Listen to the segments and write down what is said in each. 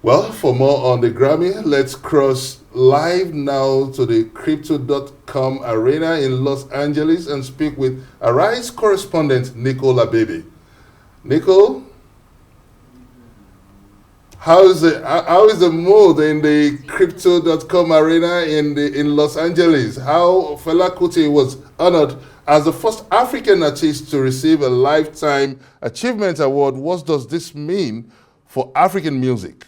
Well, for more on the Grammy, let's cross live now to the Crypto.com arena in Los Angeles and speak with Arise correspondent Nicole Abebe. Nicole, how is the mood in the Crypto.com arena in Los Angeles? How Fela Kuti was honored as the first African artist to receive a Lifetime Achievement Award. What does this mean for African music?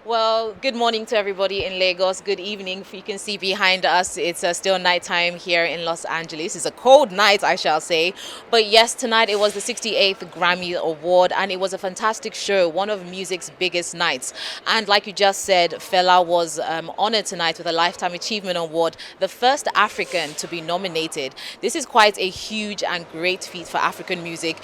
Well, good morning to everybody in Lagos. Good evening. If you can see behind us, it's still nighttime here in Los Angeles. It's a cold night, I shall say. But yes, tonight it was the 68th Grammy Award, and it was a fantastic show, one of music's biggest nights. And like you just said, Fela was honored tonight with a Lifetime Achievement Award, the first African to be nominated. This is quite a huge and great feat for African music.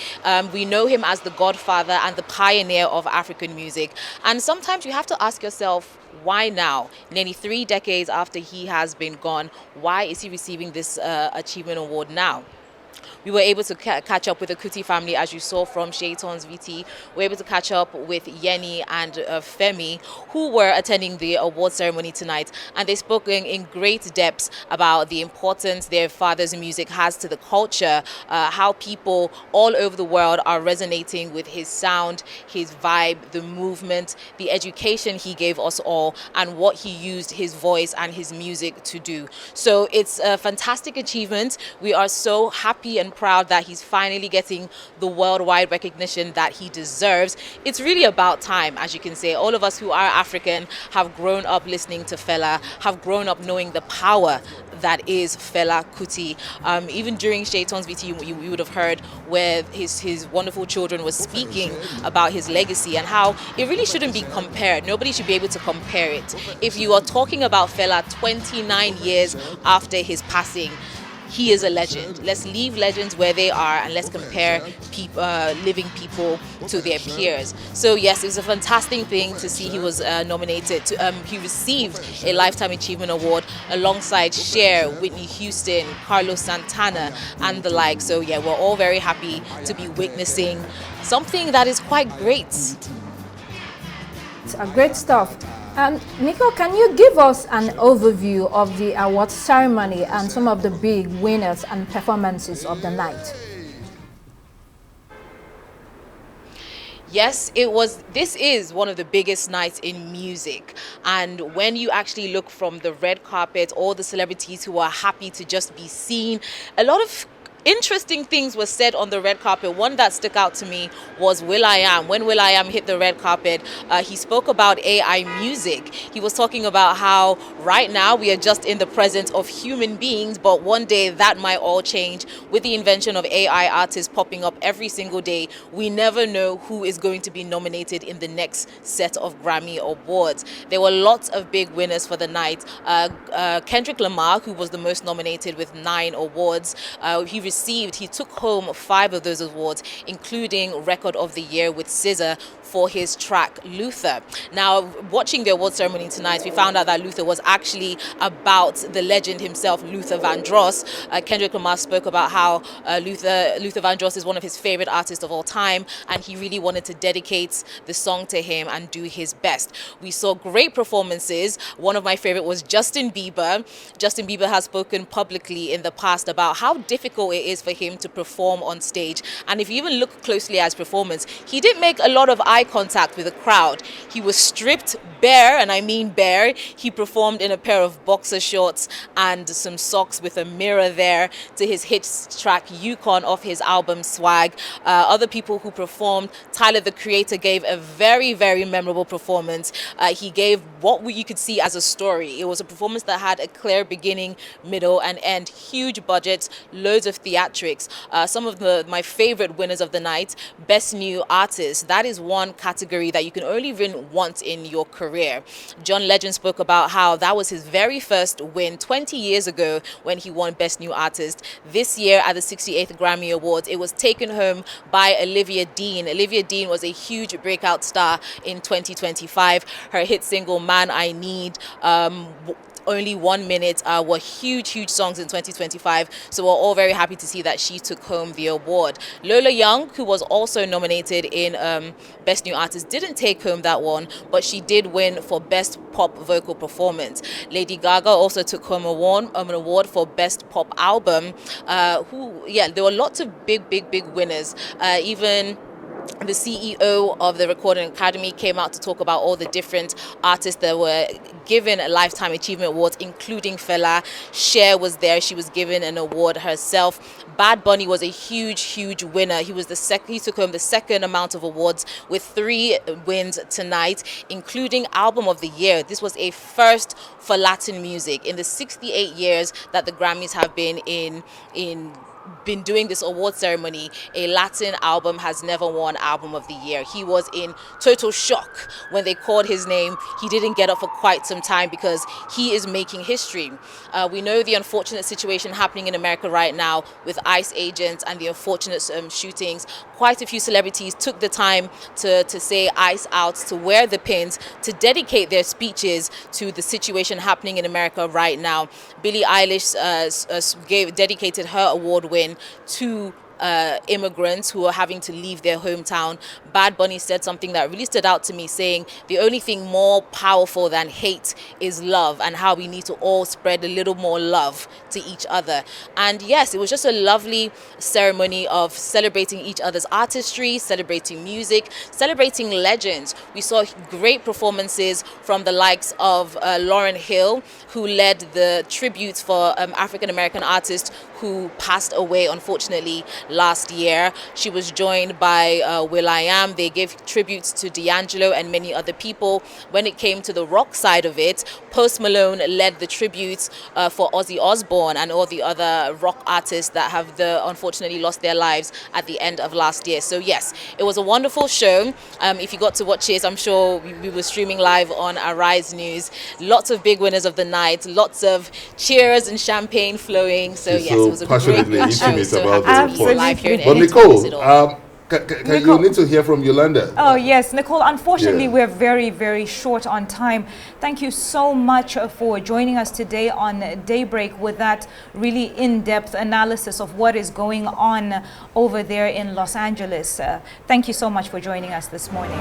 We know him as the godfather and the pioneer of African music. And sometimes you have to ask yourself, why now? Nearly 3 decades after he has been gone, why is he receiving this achievement award now? We were able to catch up with the Kuti family, as you saw from Shaiton's VT. We were able to catch up with Yeni and Femi, who were attending the award ceremony tonight. And they spoke in great depths about the importance their father's music has to the culture, how people all over the world are resonating with his sound, his vibe, the movement, the education he gave us all, and what he used his voice and his music to do. So it's a fantastic achievement. We are so happy and proud that he's finally getting the worldwide recognition that he deserves. It's really about time, as you can say. All of us who are African have grown up listening to Fela, have grown up knowing the power that is Fela Kuti. Even during Shaiton's VT, you would have heard where his wonderful children were speaking about his legacy and how it really shouldn't be compared. Nobody should be able to compare it. If you are talking about Fela 29 years after his passing, he is a legend. Let's leave legends where they are and let's compare living people to their peers. So yes, it was a fantastic thing to see he was nominated. He received a Lifetime Achievement Award alongside Cher, Whitney Houston, Carlos Santana, and the like. So yeah, we're all very happy to be witnessing something that is quite great. It's great stuff. Nico, can you give us an overview of the award ceremony and some of the big winners and performances of the night? Yes, this is one of the biggest nights in music. And when you actually look from the red carpet, all the celebrities who are happy to just be seen, a lot of interesting things were said on the red carpet. One that stuck out to me was will.i.am. When will.i.am hit the red carpet, he spoke about AI music. He was talking about how right now we are just in the presence of human beings, but one day that might all change with the invention of AI artists popping up every single day. We never know who is going to be nominated in the next set of Grammy Awards. There were lots of big winners for the night. Kendrick Lamar, who was the most nominated with 9 awards, he took home 5 of those awards, including Record of the Year with SZA for his track Luther. Now, watching the award ceremony tonight, we found out that Luther was actually about the legend himself, Luther Vandross. Kendrick Lamar spoke about how Luther Vandross is one of his favorite artists of all time, and he really wanted to dedicate the song to him and do his best. We saw great performances. One of my favorite was Justin Bieber. Justin Bieber has spoken publicly in the past about how difficult it is for him to perform on stage. And if you even look closely at his performance, he did make a lot of eye contact with the crowd. He was stripped bare, and I mean bare. He performed in a pair of boxer shorts and some socks with a mirror there to his hit track Yukon off his album Swag. Other people who performed, Tyler the Creator gave a very, very memorable performance. He gave what you could see as a story. It was a performance that had a clear beginning, middle, and end. Huge budgets, loads of theatrics. Some of my favorite winners of the night, Best New Artist. That is one category that you can only win once in your career. John Legend spoke about how that was his very first win 20 years ago when he won Best New Artist. This year at the 68th Grammy Awards, it was taken home by Olivia Dean. Olivia Dean was a huge breakout star in 2025. Her hit single Man I Need Only 1 Minute were huge songs in 2025. So we're all very happy to see that she took home the award. Lola Young, who was also nominated in Best New Artist, didn't take home that one, but she did win for Best Pop Vocal Performance. Lady Gaga also took home an award for Best Pop Album. There were lots of big winners. Even the CEO of the Recording Academy came out to talk about all the different artists that were given a Lifetime Achievement Awards, including Fela. Cher was there. She was given an award herself. Bad Bunny was a huge winner. He took home the second amount of awards with 3 wins tonight, including Album of the Year. This was a first for Latin music in the 68 years that the Grammys have been doing this award ceremony. A Latin album has never won Album of the Year. He was in total shock when they called his name. He didn't get up for quite some time because he is making history. We know the unfortunate situation happening in America right now with ICE agents and the unfortunate shootings. Quite a few celebrities took the time to say ICE out, to wear the pins, to dedicate their speeches to the situation happening in America right now. Billie Eilish dedicated her award win to immigrants who are having to leave their hometown. Bad Bunny said something that really stood out to me, saying the only thing more powerful than hate is love, and how we need to all spread a little more love to each other. And yes, it was just a lovely ceremony of celebrating each other's artistry, celebrating music, celebrating legends. We saw great performances from the likes of Lauryn Hill, who led the tributes for African American artists who passed away, unfortunately, last year. She was joined by will.i.am. They gave tributes to D'Angelo and many other people. When it came to the rock side of it, Post Malone led the tributes for Ozzy Osbourne and all the other rock artists that have unfortunately lost their lives at the end of last year. So yes, it was a wonderful show. If you got to watch it, I'm sure we were streaming live on Arise News. Lots of big winners of the night, lots of cheers and champagne flowing. So yes, it was a great show. So happy to be live here in But Nicole, you need to hear from Yolanda. Oh yes, Nicole, unfortunately we're very short on time. Thank you so much for joining us today on Daybreak with that really in-depth analysis of what is going on over there in Los Angeles. Thank you so much for joining us this morning.